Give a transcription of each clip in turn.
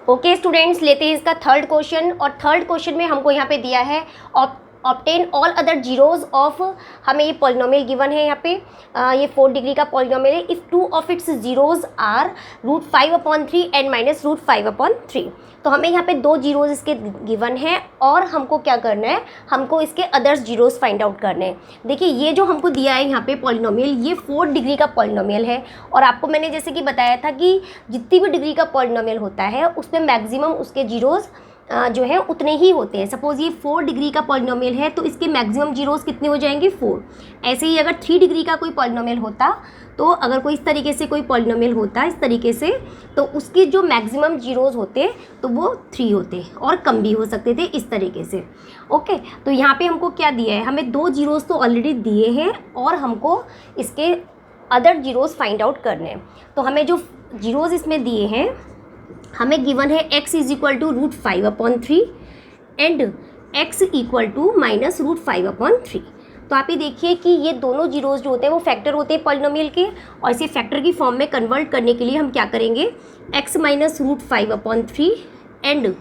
Okay students, लेते हैं इसका थर्ड क्वेश्चन। और थर्ड क्वेश्चन में हमको यहाँ पे दिया है obtain all other zeros of, हमें ये पॉलिनोमियल गिवन है यहाँ पे, ये 4 डिग्री का पॉलिनोमियल है। If 2 of its zeros are √5/3 and -√5/3। तो हमें यहाँ पे 2 जीरोज इसके गिवन है और हमको क्या करना है, हमको इसके अदर्स जीरोज फाइंड आउट करने हैं। देखिए ये जो हमको दिया है यहाँ पे पॉलिनोमियल, ये 4 डिग्री का पॉलिनोमियल है। और आपको मैंने जैसे कि बताया था कि जितनी भी डिग्री का पॉलिनोमियल होता है उसमें मैक्सिमम उसके जीरोज जो है उतने ही होते हैं। सपोज़ ये 4 डिग्री का पॉलिनोमियल है तो इसके मैक्सिमम जीरोज कितने हो जाएंगे, 4। ऐसे ही अगर 3 डिग्री का कोई पॉलिनोमियल होता, तो अगर कोई इस तरीके से कोई पॉलिनोमियल होता इस तरीके से, तो उसके जो मैक्सिमम जीरोज होते तो वो 3 होते और कम भी हो सकते थे इस तरीके से। ओके, तो यहाँ पे हमको क्या दिया है, हमें 2 जीरोज तो ऑलरेडी दिए हैं और हमको इसके अदर जीरोज फाइंड आउट करने हैं। तो हमें जो जीरोज इसमें दिए हैं, हमें गिवन है x = √5/3 एंड x = -√5/3। तो आप ये देखिए कि ये दोनों जीरोज जो होते हैं वो फैक्टर होते हैं पॉलिनोमियल के, और इसे फैक्टर की फॉर्म में कन्वर्ट करने के लिए हम क्या करेंगे, x - √5/3 एंड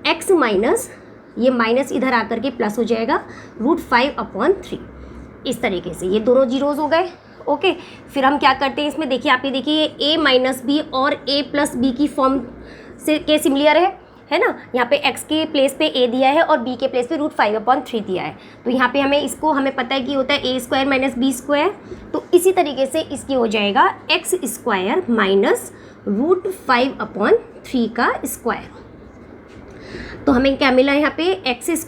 x माइनस, ये माइनस इधर आकर के प्लस हो जाएगा √5/3। इस तरीके से ये दोनों जीरोज हो गए। ओके, फिर हम क्या करते हैं इसमें, देखिए आप ये देखिए a - b और a + b की फॉर्म से के सिमिलर है ना। यहाँ पे x के प्लेस पे a दिया है और b के प्लेस पे √5/3 दिया है। तो यहाँ पे हमें इसको, हमें पता है कि होता है a² - b²। तो इसी तरीके से इसकी हो जाएगा x² -√5/3 का स्क्वायर। तो हमें क्या मिला यहाँ पे, x² -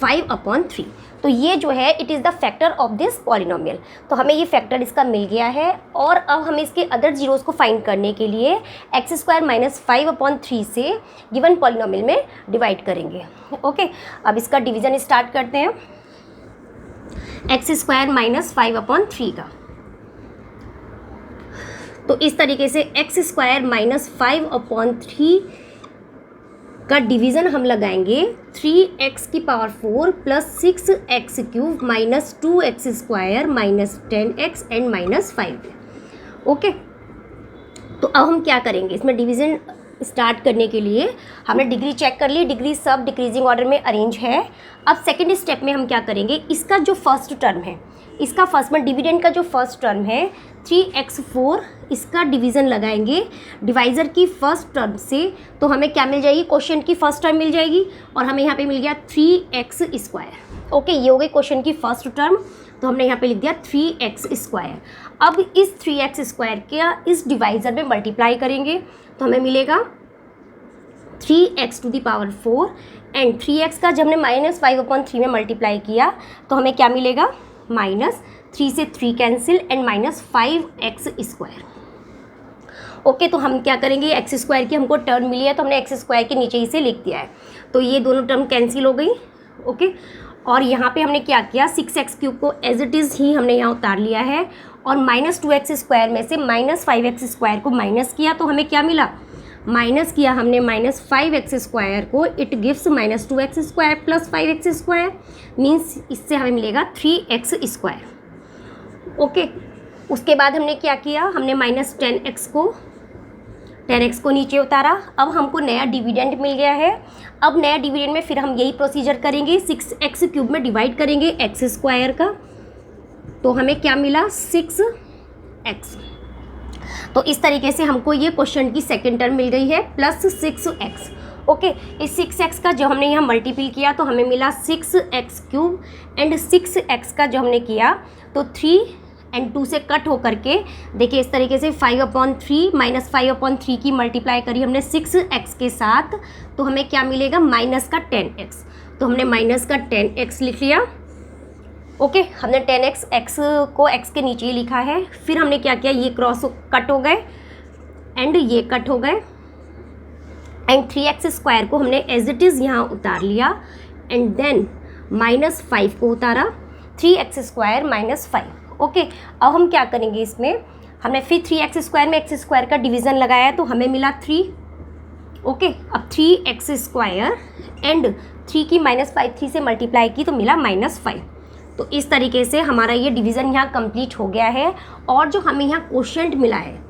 5/3। तो ये जो है it is the factor of this polynomial. तो हमें ये फैक्टर इसका मिल गया है और अब हम इसके अदर जीरोज को फाइंड करने के लिए x² - 5/3 से गिवन पॉलिनोमियल में डिवाइड करेंगे। ओके, अब इसका डिवीज़न स्टार्ट करते हैं x² - 5/3 का। तो इस तरीके से x² - 5/3 का डिवीज़न हम लगाएंगे 3x⁴ + 6x³ - 2x² - 10x and -5। Okay, तो अब हम क्या करेंगे, इसमें डिवीज़न स्टार्ट करने के लिए हमने डिग्री चेक कर ली, डिग्री सब डिक्रीजिंग ऑर्डर में अरेंज है। अब सेकेंड स्टेप में हम क्या करेंगे, इसका जो फर्स्ट टर्म है, इसका फर्स्ट में डिविडेंड का जो फर्स्ट टर्म है 3x4, इसका डिवीज़न लगाएंगे डिवाइज़र की फर्स्ट टर्म से। तो हमें क्या मिल जाएगी, क्वेश्चन की फर्स्ट टर्म मिल जाएगी और हमें यहाँ पे मिल गया 3x²। ओके, ये हो गई क्वेश्चन की फर्स्ट टर्म। तो हमने यहाँ पे लिख दिया 3x²। अब इस 3x² का इस डिवाइज़र में मल्टीप्लाई करेंगे तो हमें मिलेगा 3x⁴ एंड 3x का जब हमने -5/3 में मल्टीप्लाई किया तो हमें क्या मिलेगा, -3 से 3 कैंसिल एंड -5x²। ओके, तो हम क्या करेंगे, x² की हमको टर्म मिली है तो हमने x² के नीचे इसे लिख दिया है। तो ये दोनों टर्म कैंसिल हो गई। ओके, और यहाँ पे हमने क्या किया, 6x³ को एज इट इज़ ही हमने यहाँ उतार लिया है और -2x² में से -5x² को माइनस किया तो हमें क्या मिला, माइनस किया हमने -5x² को, it gives -2x² + 5x², means इससे हमें मिलेगा 3x²। ओके, उसके बाद हमने क्या किया, हमने -10x को नीचे उतारा। अब हमको नया डिविडेंड मिल गया है। अब नया डिविडेंड में फिर हम यही प्रोसीजर करेंगे, 6x³ में डिवाइड करेंगे x² का, तो हमें क्या मिला, 6x। तो इस तरीके से हमको ये क्वेश्चन की सेकेंड टर्म मिल गई है +6x। ओके, इस 6x का जो हमने यहाँ मल्टीपल किया तो हमें मिला 6x³ एंड 6x का जो हमने किया तो 3 एंड 2 से कट होकर के, देखिए इस तरीके से 5/3 -5/3 की मल्टीप्लाई करी हमने 6x के साथ, तो हमें क्या मिलेगा, माइनस का 10x। तो हमने माइनस का 10x लिख लिया। ओके, हमने 10x, x को x के नीचे ही लिखा है। फिर हमने क्या किया, ये क्रॉस कट हो गए एंड ये कट हो गए एंड 3x² को हमने एज इट इज़ यहाँ उतार लिया एंड देन -5 को उतारा, 3x² - 5। ओके, अब हम क्या करेंगे, इसमें हमने फिर 3x² में x² का डिवीज़न लगाया तो हमें मिला 3। ओके, अब 3x² एंड 3 की -5 3 से मल्टीप्लाई की तो मिला -5। तो इस तरीके से हमारा ये डिवीज़न यहाँ कंप्लीट हो गया है। और जो हमें यहाँ क्वोशिएंट मिला है,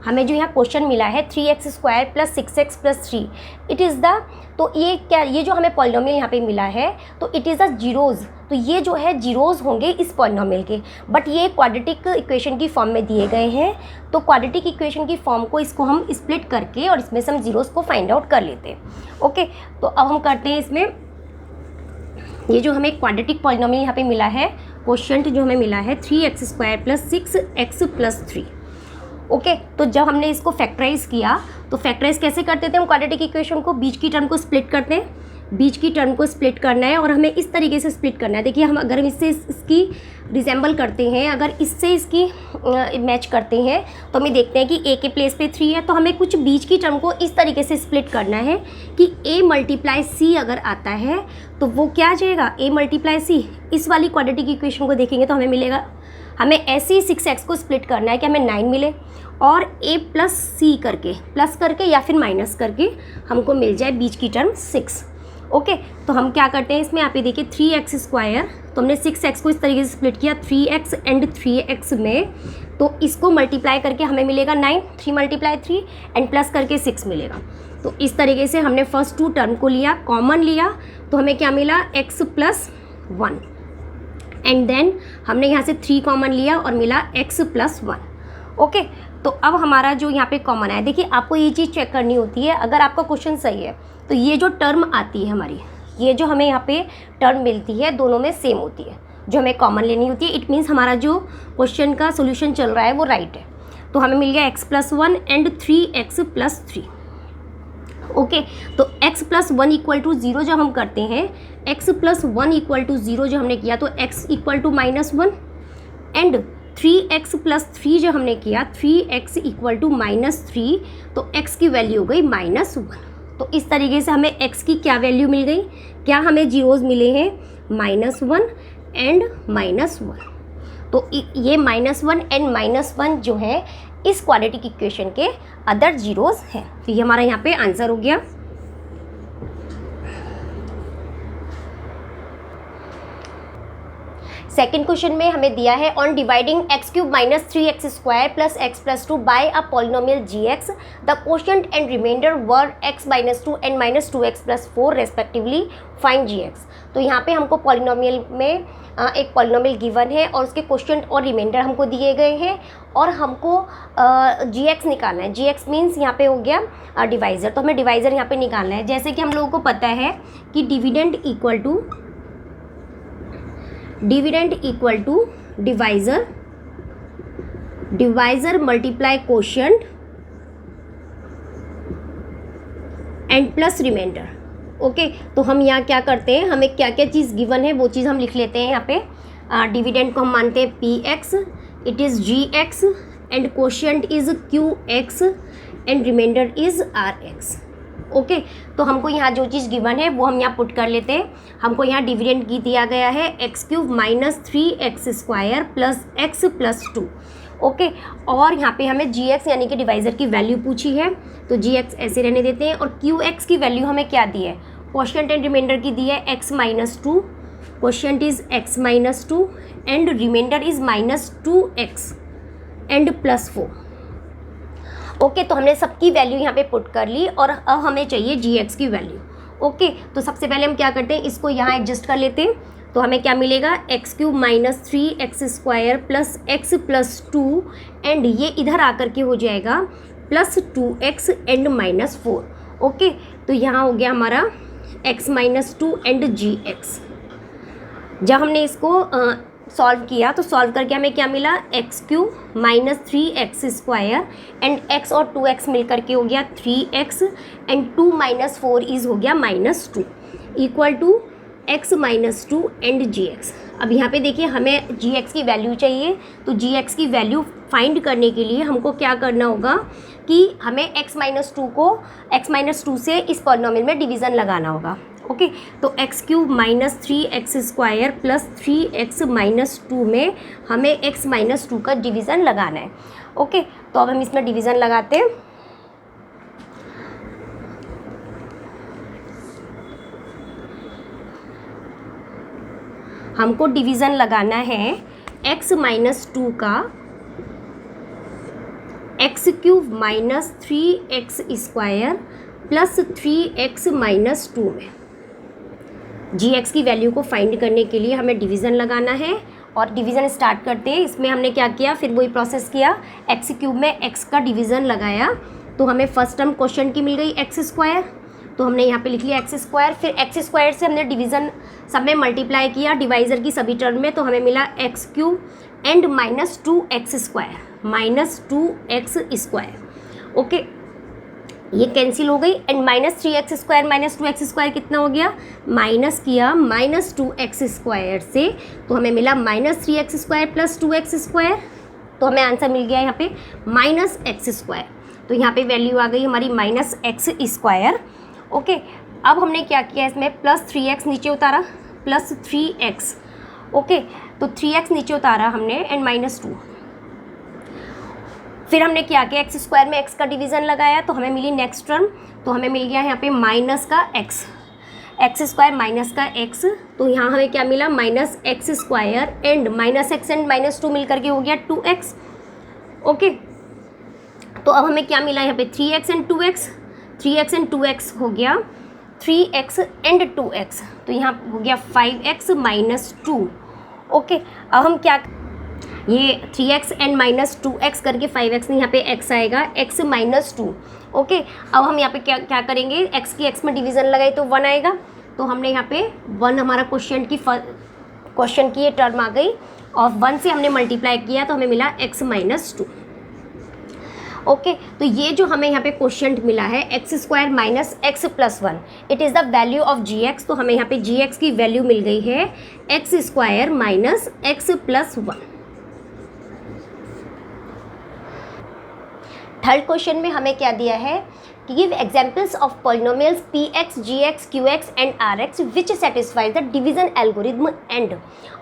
हमें जो यहाँ क्वेश्चन मिला है 3x² plus 6x plus 3, it is the, तो ये क्या, ये जो हमें पॉलिनोमियल यहाँ पे मिला है तो इट इज़ द जीरोज़, तो ये जो है जीरोज़ होंगे इस पॉलिनोमियल के, बट ये क्वाड्रेटिक इक्वेशन की फॉर्म में दिए गए हैं। तो क्वाड्रेटिक इक्वेशन की फॉर्म को, इसको हम स्प्लिट करके और इसमें से हम जीरोज़ को फाइंड आउट कर लेते हैं। ओके, तो अब हम करते हैं इसमें, ये जो हमें क्वाड्रेटिक पॉलिनोमियल यहाँ पे मिला है, क्वोशिएंट जो हमें मिला है 3x² plus 6x plus 3। Okay, तो जब हमने इसको फैक्टराइज किया, तो फैक्टराइज कैसे करते थे हम क्वाड्रेटिक इक्वेशन को, बीच की टर्म को स्प्लिट करते हैं, बीच की टर्म को स्प्लिट करना है और हमें इस तरीके से स्प्लिट करना है। देखिए हम अगर हम इससे इसकी रिजेंबल करते हैं, अगर इससे इसकी मैच करते हैं तो हमें देखते हैं कि a के प्लेस पे 3 है, तो हमें कुछ बीच की टर्म को इस तरीके से स्प्लिट करना है कि a मल्टीप्लाई c अगर आता है तो वो क्या आ जाएगा, a मल्टीप्लाई c। इस वाली क्वाड्रेटिक इक्वेशन को देखेंगे तो हमें मिलेगा, हमें ऐसे ही 6x को स्प्लिट करना है कि हमें 9 मिले और a प्लस c करके, प्लस करके या फिर माइनस करके हमको मिल जाए बीच की टर्म 6। ओके, तो हम क्या करते हैं इसमें, आप ये देखिए 3x², तो हमने 6x को इस तरीके से स्प्लिट किया 3x एंड 3x में, तो इसको मल्टीप्लाई करके हमें मिलेगा 9, 3 मल्टीप्लाई 3 एंड प्लस करके 6 मिलेगा। तो इस तरीके से हमने फर्स्ट 2 टर्म को लिया, कॉमन लिया, तो हमें क्या मिला x प्लस 1 एंड देन हमने यहाँ से 3 कॉमन लिया और मिला x प्लस 1। ओके, तो अब हमारा जो यहाँ पे कॉमन आया, देखिए आपको ये चीज़ चेक करनी होती है, अगर आपका क्वेश्चन सही है तो ये जो टर्म आती है हमारी, ये जो हमें यहाँ पे टर्म मिलती है दोनों में सेम होती है, जो हमें कॉमन लेनी होती है। इट मीन्स हमारा जो क्वेश्चन का सोल्यूशन चल रहा है वो राइट है। तो हमें मिल गया x plus 1 and 3x plus 3। Okay, तो x प्लस 1 इक्वल टू 0 जब हम करते हैं, x प्लस 1 इक्वल टू 0 जो हमने किया, तो x equal to -1 and 3x plus 3 जो हमने किया, 3x इक्वल टू -3, तो x की वैल्यू हो गई -1। तो इस तरीके से हमें x की क्या वैल्यू मिल गई, क्या हमें जीरोज़ मिले हैं, -1 एंड -1। तो ये -1 एंड -1 जो है इस क्वाड्रेटिक इक्वेशन के अदर जीरोज़ हैं। तो ये हमारा यहाँ पे आंसर हो गया। सेकेंड क्वेश्चन में हमें दिया है on dividing x³ minus 3x² plus x plus 2 by a polynomial gx, the quotient and remainder were x minus 2 and minus 2x plus 4 respectively, find gx। तो यहाँ पे हमको पॉलिनोमियल में एक पॉलिनोमियल गिवन है और उसके क्वोशिएंट और रिमाइंडर हमको दिए गए हैं और हमको gx निकालना है। gx मीन्स यहाँ पे हो गया डिवाइज़र, तो हमें डिवाइज़र यहाँ पे निकालना है। जैसे कि हम लोगों को पता है कि dividend equal to divisor multiply quotient and plus remainder. Okay, तो हम यहाँ क्या करते हैं, हमें क्या क्या चीज़ गिवन है वो चीज़ हम लिख लेते हैं। यहाँ पे डिविडेंड को हम मानते हैं px, it is gx and quotient is qx and remainder is rx। Okay, तो हमको यहाँ जो चीज़ गिवन है वो हम यहाँ पुट कर लेते हैं। हमको यहाँ डिविडेंड की दिया गया है x³ minus 3x² plus x plus 2। Okay, और यहाँ पे हमें gx यानी कि डिवाइज़र की वैल्यू पूछी है, तो gx ऐसे रहने देते हैं। और qx की वैल्यू हमें क्या दी है, क्वोशिएंट एंड रिमाइंडर की दी है x minus 2, quotient is x minus 2 and remainder is minus 2x and plus 4। Okay, तो हमने सबकी वैल्यू यहाँ पे पुट कर ली और अब हमें चाहिए gx की वैल्यू। ओके, तो सबसे पहले हम क्या करते हैं, इसको यहाँ एडजस्ट कर लेते हैं। तो हमें क्या मिलेगा, x³ minus 3x² plus x plus 2 and ये इधर आकर के हो जाएगा plus 2x and minus 4। Okay, तो यहाँ हो गया हमारा x माइनस 2 एंड gx। जब हमने इसको सॉल्व किया तो सॉल्व करके हमें क्या मिला, x³ minus 3x² and x और 2x मिल करके हो गया 3x एंड 2 माइनस 4 इज़ हो गया minus 2 equal to x minus 2 and gx। अब यहाँ पे देखिए हमें gx की वैल्यू चाहिए, तो gx की वैल्यू फाइंड करने के लिए हमको क्या करना होगा कि हमें x माइनस 2 को x माइनस 2 से इस पॉलिनोमियल में डिवीज़न लगाना होगा। ओके, तो x³ minus 3x² plus 3x minus 2 में हमें x माइनस 2 का डिवीज़न लगाना है। ओके, तो अब हम इसमें डिवीज़न लगाते हैं। हमको डिवीज़न लगाना है x माइनस 2 का x x cube minus 3x square plus 3x minus 2 में gx की वैल्यू को फाइंड करने के लिए हमें डिवीज़न लगाना है और डिवीज़न स्टार्ट करते हैं। इसमें हमने क्या किया, फिर वही प्रोसेस किया, एक्स क्यूब में x का डिवीज़न लगाया तो हमें फर्स्ट टर्म क्वेश्चन की मिल गई एक्स स्क्वायर, तो हमने यहाँ पे लिख लिया एक्स स्क्वायर। फिर एक्स स्क्वायर से हमने डिवीज़न सब में मल्टीप्लाई किया डिवाइज़र की सभी टर्म में, तो हमें मिला x cube and minus 2x square, minus 2x square. Okay, ये कैंसिल हो गई and minus 3x square minus 2x square कितना हो गया, माइनस किया माइनस 2x स्क्वायर से, तो हमें मिला minus 3x square plus 2x square, तो हमें आंसर मिल गया यहाँ पे माइनस एक्स स्क्वायर। तो यहाँ पे वैल्यू आ गई हमारी माइनस एक्स स्क्वायर। ओके, अब हमने क्या किया, इसमें प्लस 3x नीचे उतारा, प्लस 3x। ओके, तो 3x नीचे उतारा हमने एंड माइनस 2। फिर हमने क्या किया, एक्स स्क्वायर में x का डिवीज़न लगाया तो हमें मिली नेक्स्ट टर्म, तो हमें मिल गया यहाँ पे माइनस का x, एक्स स्क्वायर माइनस का x, तो यहाँ हमें क्या मिला minus x square and minus x and minus 2 मिल करके हो गया 2x। ओके, तो अब हमें क्या मिला यहाँ पे 3x and 2x, 3x and 2x हो गया 3x एंड 2x, तो यहाँ हो गया 5x माइनस 2। ओके, अब हम क्या, ये 3x एंड माइनस 2x करके 5x में यहाँ पे x आएगा, x माइनस 2। ओके, अब हम यहाँ पे क्या क्या करेंगे, x की x में डिवीज़न लगाए तो 1 आएगा, तो हमने यहाँ पे 1 हमारा क्वेश्चन की ये टर्म आ गई और 1 से हमने मल्टीप्लाई किया तो हमें मिला x माइनस 2। ओके, तो ये जो हमें यहाँ पे क्वेश्चन मिला है x square minus x plus 1, it is the value of gx, तो हमें यहाँ पे gx की वैल्यू मिल गई है x square minus x plus 1। Third question में हमें क्या दिया है, give examples of polynomials px, gx, qx and rx which satisfy the division algorithm and,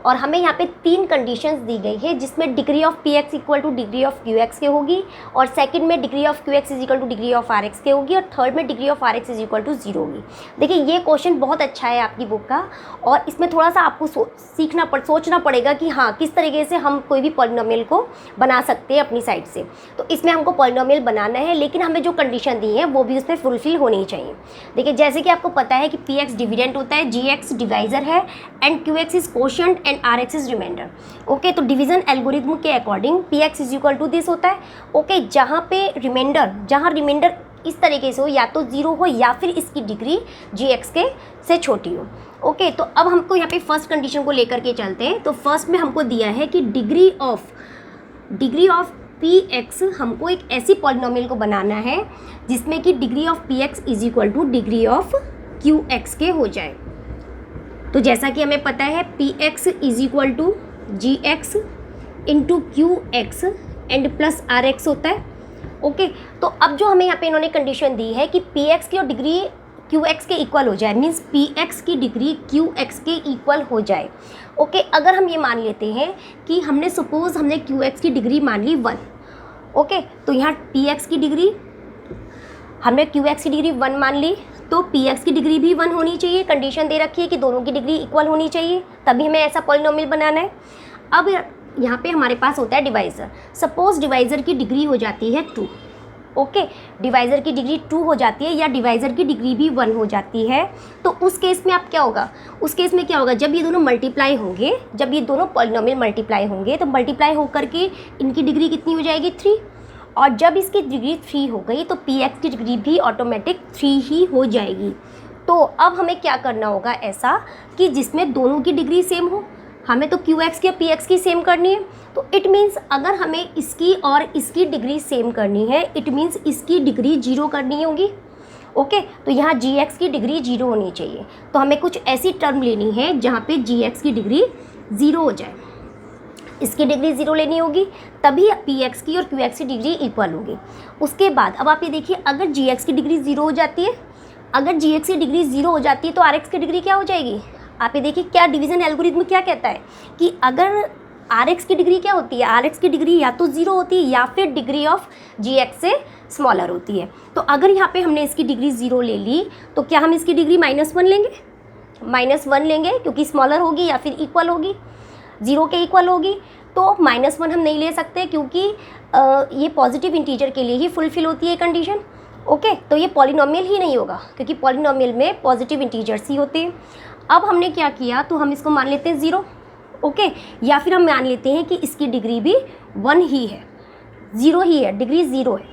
और हमें यहाँ पे 3 कंडीशंस दी गई है जिसमें degree of px equal to degree of qx के होगी, और सेकंड में degree of qx is equal to degree of rx के होगी, और थर्ड में degree of rx is equal to 0 होगी। देखिए ये क्वेश्चन बहुत अच्छा है आपकी बुक का, और इसमें थोड़ा सा आपको सोचना पड़ेगा कि हाँ किस तरीके से हम कोई भी पॉलिनोमियल को बना सकते हैं अपनी साइड से। तो इसमें हमको पॉलिनोमियल बनाना है, लेकिन हमें जो कंडीशन दी है वो भी उसमें फुलफिल होनी चाहिए। देखिए जैसे कि आपको पता है कि px डिविडेंट होता है, gx डिवाइज़र है and qx is quotient and rx is remainder. Okay, तो डिवीज़न एल्गोरिथम के according px is equal to this होता है। ओके, जहाँ पे रिमाइंडर इस तरीके से हो, या तो 0 हो या फिर इसकी डिग्री gx के से छोटी हो। ओके, तो अब हमको यहाँ पे फर्स्ट कंडीशन को लेकर के चलते हैं। तो फर्स्ट में हमको दिया है कि डिग्री ऑफ px, हमको एक ऐसी पॉलिनोमियल को बनाना है जिसमें कि degree of px is equal to degree of qx के हो जाए। तो जैसा कि हमें पता है px is equal to gx into qx and plus rx होता है। ओके, तो अब जो हमें यहाँ पे इन्होंने कंडीशन दी है कि px की और डिग्री qx के इक्वल हो जाए, मीन्स px की डिग्री qx के इक्वल हो जाए। ओके, अगर हम ये मान लेते हैं कि हमने qx की डिग्री मान ली 1। ओके, तो यहाँ px की डिग्री हमने qx की डिग्री 1 मान ली, तो px की डिग्री भी 1 होनी चाहिए। कंडीशन दे रखी है कि दोनों की डिग्री इक्वल होनी चाहिए, तभी हमें ऐसा पॉलिनोमियल बनाना है। अब यहाँ पे हमारे पास होता है डिवाइज़र। सपोज डिवाइज़र की डिग्री हो जाती है 2। ओके, डिवाइज़र की डिग्री 2 हो जाती है या डिवाइज़र की डिग्री भी 1 हो जाती है, तो उस केस में आप क्या होगा, उस केस में क्या होगा, जब ये दोनों मल्टीप्लाई होंगे, जब ये दोनों पॉलिनोमियल मल्टीप्लाई होंगे तो मल्टीप्लाई होकर के इनकी डिग्री कितनी हो जाएगी 3, और जब इसकी डिग्री 3 हो गई तो px की डिग्री भी ऑटोमेटिक 3 ही हो जाएगी। तो अब हमें क्या करना होगा ऐसा कि जिसमें दोनों की डिग्री सेम हो। हमें तो qx की और px की सेम करनी है, तो इट मीन्स अगर हमें इसकी और इसकी डिग्री सेम करनी है, इट मीन्स इसकी डिग्री 0 करनी होगी। ओके, तो यहाँ gx की डिग्री 0 होनी चाहिए, तो हमें कुछ ऐसी टर्म लेनी है जहाँ पे gx की डिग्री 0 हो जाए, इसकी डिग्री 0 लेनी होगी, तभी px की और qx की डिग्री इक्वल होगी। उसके बाद अब आप ये देखिए, अगर gx की डिग्री 0 हो जाती है, अगर gx की डिग्री 0 हो जाती है तो rx की डिग्री क्या हो जाएगी। आप ये देखिए क्या डिवीज़न एल्गोरिथम क्या कहता है कि अगर rx की डिग्री क्या होती है, rx की डिग्री या तो 0 होती है या फिर डिग्री ऑफ gx से स्मॉलर होती है। तो अगर यहाँ पे हमने इसकी डिग्री 0 ले ली तो क्या हम इसकी डिग्री -1 लेंगे, -1 लेंगे क्योंकि स्मॉलर होगी या फिर इक्वल होगी, 0 के इक्वल होगी। तो -1 हम नहीं ले सकते क्योंकि ये पॉजिटिव इंटीजर के लिए ही फुलफिल होती है कंडीशन। ओके, तो ये पॉलिनोमियल ही नहीं होगा क्योंकि पॉलिनोमियल में पॉजिटिव इंटीजर्स ही होते हैं। अब हमने क्या किया, तो हम इसको मान लेते हैं 0। ओके, या फिर हम मान लेते हैं कि इसकी डिग्री भी 1 ही है, 0 ही है, डिग्री 0 है।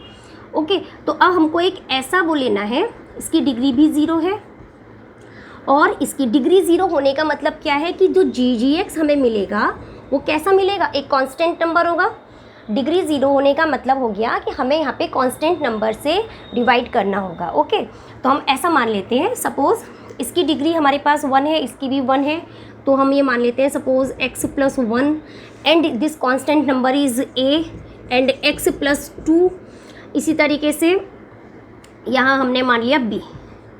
ओके, तो अब हमको एक ऐसा वो लेना है, इसकी डिग्री भी 0 है और इसकी डिग्री 0 होने का मतलब क्या है कि जो GGX हमें मिलेगा वो कैसा मिलेगा, एक कांस्टेंट नंबर होगा। डिग्री 0 होने का मतलब हो गया कि हमें यहाँ पे कांस्टेंट नंबर से डिवाइड करना होगा। ओके, तो हम ऐसा मान लेते हैं, सपोज़ इसकी डिग्री हमारे पास 1 है, इसकी भी 1 है, तो हम ये मान लेते हैं suppose x+1 and this constant number is a and x+2। इसी तरीके से यहाँ हमने मान लिया b।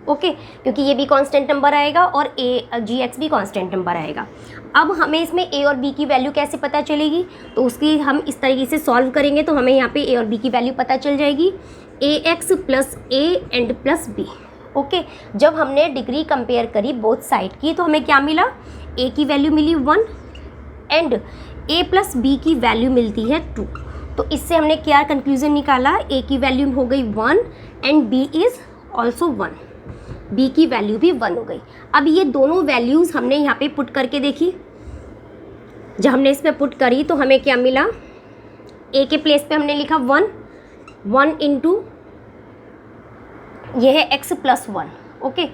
ओके, क्योंकि ये भी कांस्टेंट नंबर आएगा और GX भी कांस्टेंट नंबर आएगा। अब हमें इसमें a और b की वैल्यू कैसे पता चलेगी, तो उसकी हम इस तरीके से सॉल्व करेंगे तो हमें यहाँ पे a और b की वैल्यू पता चल जाएगी, ax + a and +b। Okay, जब हमने डिग्री कंपेयर करी बोथ साइड की तो हमें क्या मिला, a की वैल्यू मिली 1 एंड a + b की वैल्यू मिलती है 2। तो इससे हमने क्या कंक्लूजन निकाला, a की वैल्यू हो गई 1 and b is also 1, b की वैल्यू भी 1 हो गई। अब ये दोनों वैल्यूज़ हमने यहाँ पे पुट करके देखी, जब हमने इसमें पुट करी तो हमें क्या मिला, a के प्लेस पे हमने लिखा 1 इंटू ये है x+1। ओके,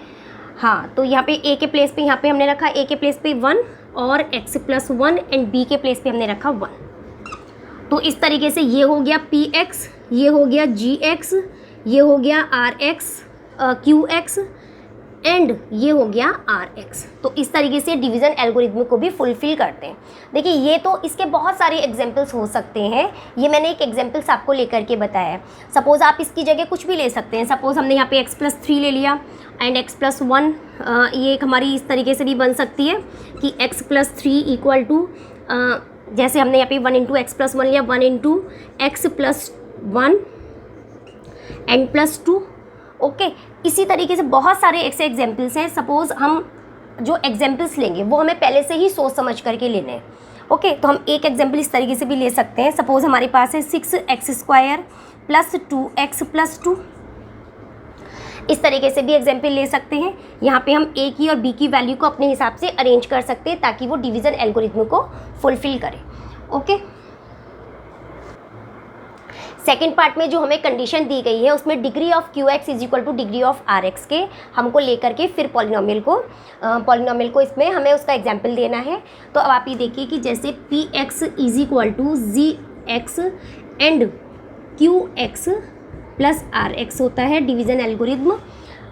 हाँ, तो यहाँ पे a के प्लेस पे यहाँ पे हमने रखा a के प्लेस पे 1 और x+1 एंड b के प्लेस पे हमने रखा 1। तो इस तरीके से ये हो गया px, ये हो गया gx, ये हो गया qx एंड ये हो गया rx। तो इस तरीके से डिवीज़न एल्गोरिथम को भी फुलफ़िल करते हैं। देखिए, ये तो इसके बहुत सारे एग्जांपल्स हो सकते हैं, ये मैंने एक एग्जांपल्स आपको लेकर के बताया है। सपोज़ आप इसकी जगह कुछ भी ले सकते हैं। सपोज़ हमने यहाँ पे x+3 ले लिया एंड x+1, ये एक हमारी इस तरीके से भी बन सकती है कि x+3 इक्वल टू, जैसे हमने यहाँ पे 1 इंटू x+1 लिया, 1 इंटू x+1 एंड +2। ओके, इसी तरीके से बहुत सारे ऐसे एग्जाम्पल्स हैं। सपोज़ हम जो एग्जाम्पल्स लेंगे वो हमें पहले से ही सोच समझ करके लेने हैं। ओके, तो हम एक एग्जाम्पल इस तरीके से भी ले सकते हैं। सपोज़ हमारे पास है 6x² + 2x + 2। इस तरीके से भी एग्जाम्पल ले सकते हैं। यहाँ पे हम a की और b की वैल्यू को अपने हिसाब से अरेंज कर सकते हैं ताकि वो डिवीज़न एल्गोरिथम को फुलफ़िल करे। ओके, सेकेंड पार्ट में जो हमें कंडीशन दी गई है उसमें degree of qx is equal to degree of rx के हमको लेकर के फिर पॉलिनोमियल को इसमें हमें उसका एग्जाम्पल देना है। तो अब आप ये देखिए कि जैसे px is equal to gx and qx + rx होता है डिवीज़न एल्गोरिथम।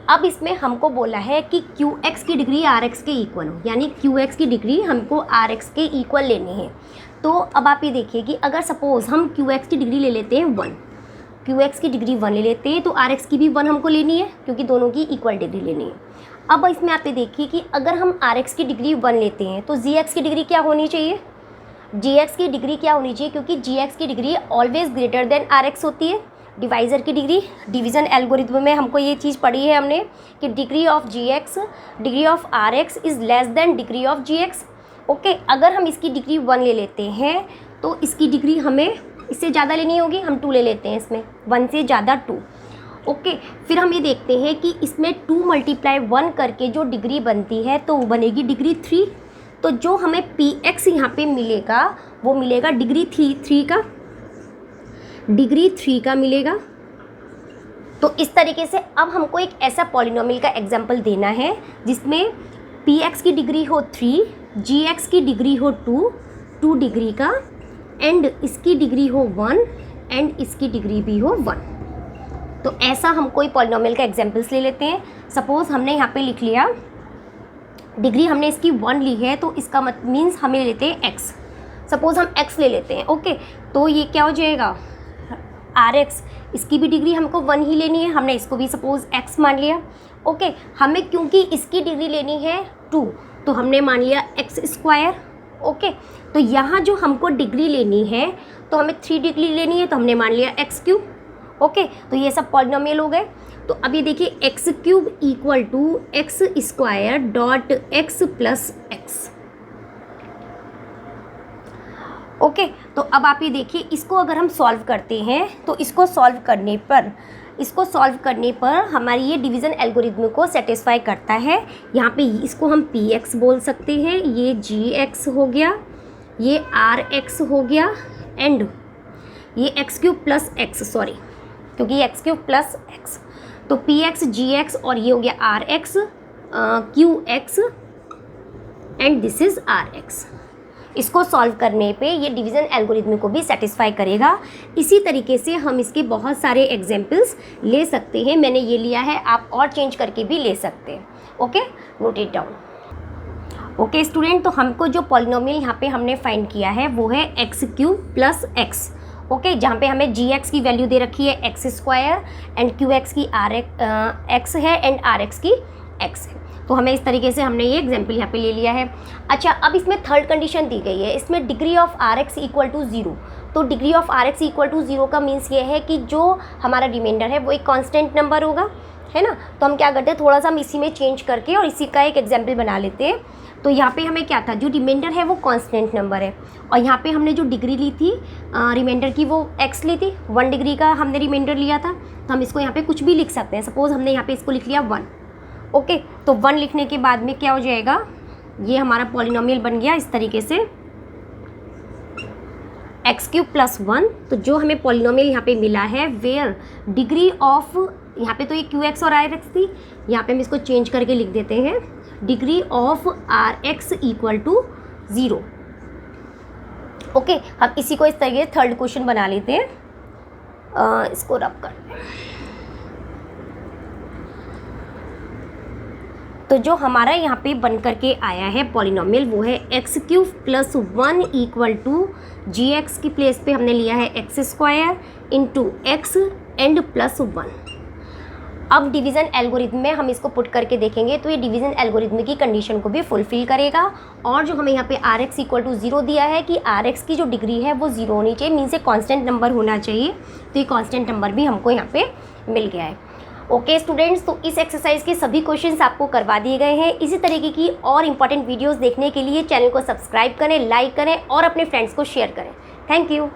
अब इसमें हमको बोला है कि qx की डिग्री rx के इक्वल हो, यानी qx की डिग्री हमको rx के इक्वल लेनी है। तो अब आप ये देखिए कि अगर सपोज़ हम qx की डिग्री ले लेते हैं 1, qx की डिग्री 1 ले लेते हैं तो rx की भी 1 हमको लेनी है क्योंकि दोनों की इक्वल डिग्री लेनी है। अब इसमें आप ये देखिए कि अगर हम rx की डिग्री 1 लेते हैं तो gx की डिग्री क्या होनी चाहिए, gx की डिग्री क्या होनी चाहिए, क्योंकि gx की degree always greater than rx होती है। डिवाइज़र की डिग्री, डिवीज़न एल्गोरिथम में हमको ये चीज़ पढ़ी है हमने कि degree of gx degree of rx is less than degree of gx। Okay, अगर हम इसकी डिग्री 1 ले लेते हैं तो इसकी डिग्री हमें इससे ज़्यादा लेनी होगी, हम 2 ले लेते हैं, इसमें 1 से ज़्यादा 2। ओके, फिर हम ये देखते हैं कि इसमें 2 × 1 करके जो डिग्री बनती है तो वो बनेगी डिग्री 3। तो जो हमें px यहाँ पे मिलेगा वो मिलेगा डिग्री 3 का मिलेगा। तो इस तरीके से अब हमको एक ऐसा पॉलिनोमियल का एग्जाम्पल देना है जिसमें px की डिग्री हो 3, gx की डिग्री हो 2 डिग्री का एंड इसकी डिग्री हो 1 एंड इसकी डिग्री भी हो 1। तो ऐसा हम कोई पॉलिनोमियल का एग्जाम्पल्स ले लेते हैं। सपोज़ हमने यहाँ पे लिख लिया डिग्री हमने इसकी 1 ली है तो इसका मीन्स हमें ले लेते हैं x। सपोज़ हम x ले लेते हैं। ओके, तो ये क्या हो जाएगा rx, इसकी भी डिग्री हमको 1 ही लेनी है, हमने इसको भी सपोज़ x मान लिया। ओके, हमें क्योंकि इसकी डिग्री लेनी है 2 तो हमने मान लिया x²। ओके, तो यहाँ जो हमको डिग्री लेनी है तो हमें 3 डिग्री लेनी है तो हमने मान लिया x3। ओके, तो ये सब पॉलिनोमियल हो गए। तो अब ये देखिए x³ equal to x² dot x + x। Okay, तो अब आप ये देखिए, इसको अगर हम सॉल्व करते हैं तो इसको सॉल्व करने पर हमारी ये डिवीज़न एल्गोरिथम को सेटिस्फाई करता है। यहाँ पे इसको हम पी एक्स बोल सकते हैं, ये जी एक्स हो गया, ये आर एक्स हो गया, एंड ये x cube plus x, sorry क्योंकि ये एक्स क्यूब प्लस एक्स, तो पी एक्स जी एक्स और ये हो गया r x q x and this is r x. इसको सॉल्व करने पे ये डिवीज़न एल्गोरिथम को भी सेटिस्फाई करेगा। इसी तरीके से हम इसके बहुत सारे एग्जाम्पल्स ले सकते हैं। मैंने ये लिया है, आप और चेंज करके भी ले सकते हैं। Okay, note it down. Okay student, तो हमको जो पॉलिनोमियल यहाँ पे हमने फाइंड किया है वो है x cube plus x. Okay, जहाँ पे हमें जी एक्स की वैल्यू दे रखी है x square and Q x की आर एक्स है एंड आर एक्स की एक्स है। तो हमें इस तरीके से हमने ये एग्जाम्पल यहाँ पे ले लिया है। अच्छा, अब इसमें थर्ड कंडीशन दी गई है, इसमें degree of r x equal to 0। तो degree of r x equal to 0 का मीन्स ये है कि जो हमारा रिमाइंडर है वो एक कांस्टेंट नंबर होगा, है ना। तो हम क्या करते हैं, थोड़ा सा हम इसी में चेंज करके और इसी का एक एग्जाम्पल बना लेते हैं। तो यहाँ पे हमें क्या था, जो रिमाइंडर है वो कांस्टेंट नंबर है और यहाँ पे हमने जो डिग्री ली थी रिमाइंडर की वो एक्स ली थी, 1 डिग्री का हमने रिमाइंडर लिया था। तो हम इसको यहाँ पे कुछ भी लिख सकते हैं। सपोज़ हमने यहाँ पे इसको लिख लिया 1। ओके, तो 1 लिखने के बाद में क्या हो जाएगा, ये हमारा पॉलिनोमियल बन गया इस तरीके से एक्स क्यूब प्लस 1। तो जो हमें पॉलिनोमियल यहाँ पे मिला है वेयर डिग्री ऑफ, यहाँ पे तो ये क्यू एक्स और आर एक्स थी, यहाँ पे हम इसको चेंज करके लिख देते हैं degree of r x equal to 0। Okay, हम इसी को इस तरीके से थर्ड क्वेश्चन बना लेते हैं। इसको रब कर, तो जो हमारा यहाँ पे बन करके आया है पॉलिनोमियल वो है x cube plus 1 equal to g x की प्लेस पे हमने लिया है x square into x and plus 1। अब डिवीज़न एल्गोरिथम में हम इसको पुट करके देखेंगे तो ये डिवीज़न एल्गोरिथम की कंडीशन को भी फुलफिल करेगा। और जो हमें यहाँ पे आर एक्स इक्वल टू 0 दिया है कि आर एक्स की जो डिग्री है वो 0 होनी चाहिए, मीन से कॉन्स्टेंट नंबर होना चाहिए। तो ये कॉन्स्टेंट नंबर भी हमको यहाँ पे मिल गया है। ओके स्टूडेंट्स, तो इस एक्सरसाइज के सभी क्वेश्चंस आपको करवा दिए गए हैं। इसी तरीके की और इंपॉर्टेंट वीडियोस देखने के लिए चैनल को सब्सक्राइब करें, लाइक करें और अपने फ्रेंड्स को शेयर करें। Thank you.